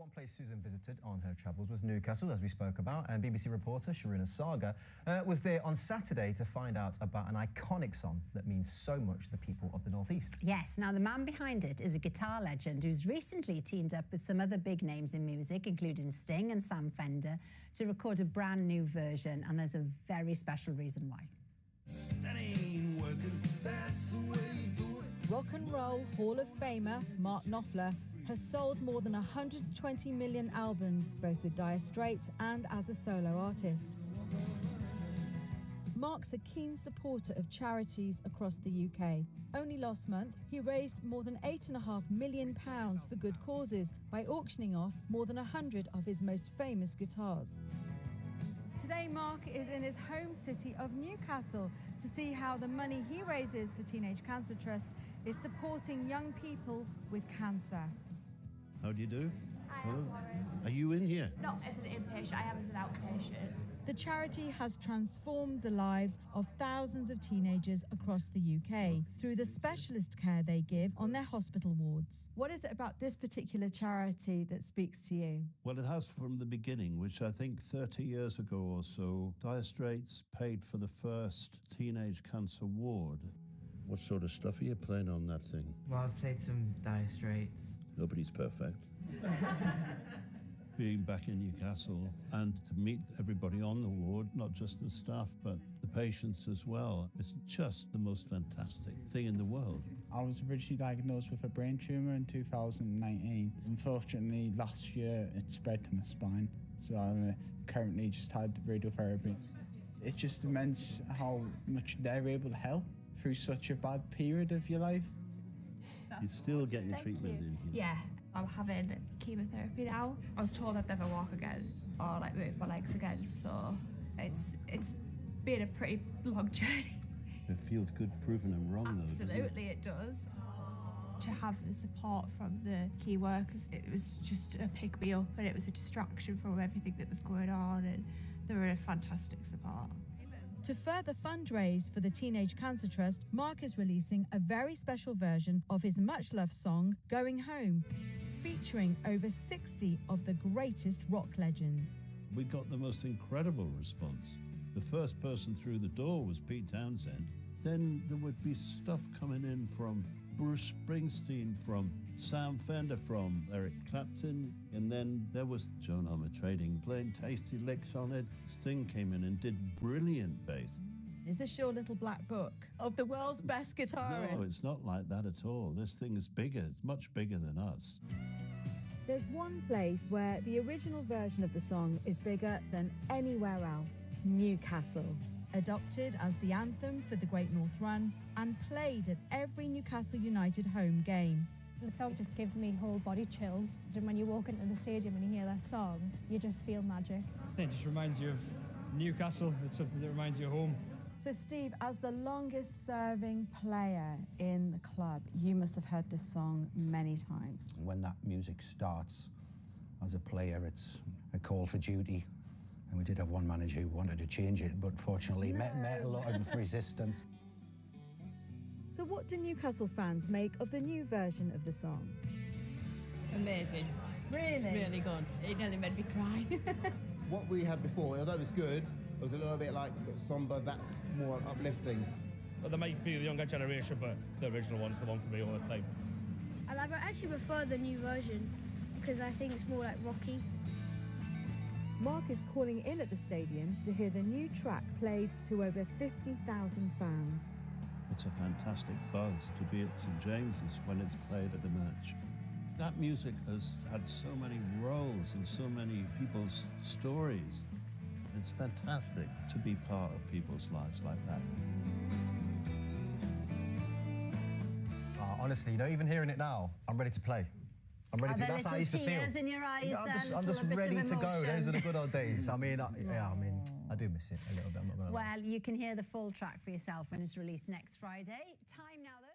One place Susan visited on her travels was Newcastle, as we spoke about, and BBC reporter Sharina Saga was there on Saturday to find out about an iconic song that means so much to the people of the North East. Yes, now the man behind it is a guitar legend who's recently teamed up with some other big names in music, including Sting and Sam Fender, to record a brand new version, and there's a very special reason why. That ain't working, that's the way you do it. Rock and Roll Hall of Famer Mark Knopfler has sold more than 120 million albums, both with Dire Straits and as a solo artist. Mark's a keen supporter of charities across the UK. Only last month, he raised more than £8.5 million for good causes by auctioning off more than 100 of his most famous guitars. Today, Mark is in his home city of Newcastle to see how the money he raises for Teenage Cancer Trust is supporting young people with cancer. How do you do? Hi, I'm Lauren. Are you in here? Not as an inpatient, I am as an outpatient. The charity has transformed the lives of thousands of teenagers across the UK through the specialist care they give on their hospital wards. What is it about this particular charity that speaks to you? Well, it has from the beginning, which I think 30 years ago or so, Dire Straits paid for the first teenage cancer ward. What sort of stuff are you playing on that thing? Well, I've played some Dire Straits. Nobody's perfect. Being back in Newcastle and to meet everybody on the ward, not just the staff, but the patients as well, it's just the most fantastic thing in the world. I was originally diagnosed with a brain tumour in 2019. Unfortunately, last year it spread to my spine, so I currently just had radiotherapy. It's just immense how much they're able to help through such a bad period of your life. You're still getting treatment in here. Yeah, I'm having chemotherapy now. I was told I'd never walk again or like move my legs again, so it's been a pretty long journey. It feels good proving them wrong, Absolutely, it does. To have the support from the key workers, it was just a pick me up and it was a distraction from everything that was going on, and they were a fantastic support. To further fundraise for the Teenage Cancer Trust, Mark is releasing a very special version of his much-loved song, Going Home, featuring over 60 of the greatest rock legends. We got the most incredible response. The first person through the door was Pete Townsend. Then there would be stuff coming in from Bruce Springsteen, from Sam Fender, from Eric Clapton, and then there was Joan Armatrading playing tasty licks on it. Sting came in and did brilliant bass. Is this your little black book of the world's best guitarists? No, it's not like that at all. This thing is bigger. It's much bigger than us. There's one place where the original version of the song is bigger than anywhere else, Newcastle. Adopted as the anthem for the Great North Run and played at every Newcastle United home game. The song just gives me whole body chills. And when you walk into the stadium and you hear that song, you just feel magic. I think it just reminds you of Newcastle. It's something that reminds you of home. So Steve, as the longest serving player in the club, you must have heard this song many times. When that music starts, as a player, it's a call for duty. And we did have one manager who wanted to change it, but fortunately met a lot of resistance. So what do Newcastle fans make of the new version of the song? Amazing. Really? Really good. It nearly made me cry. What we had before, although it was good, it was a little bit like somber, that's more uplifting. Well, they might be the younger generation, but the original one's the one for me all the time. And I actually prefer the new version because I think it's more like rocky. Mark is calling in at the stadium to hear the new track played to over 50,000 fans. It's a fantastic buzz to be at St James's when it's played at the match. That music has had so many roles and so many people's stories. It's fantastic to be part of people's lives like that. Honestly, even hearing it now, I'm ready to play. I'm ready to. That's how I used to feel. Tears in your eyes. I'm just ready to go. Those were the good old days. I mean, I do miss it a little bit. I'm not gonna lie. Well, you can hear the full track for yourself when it's released next Friday. Time now.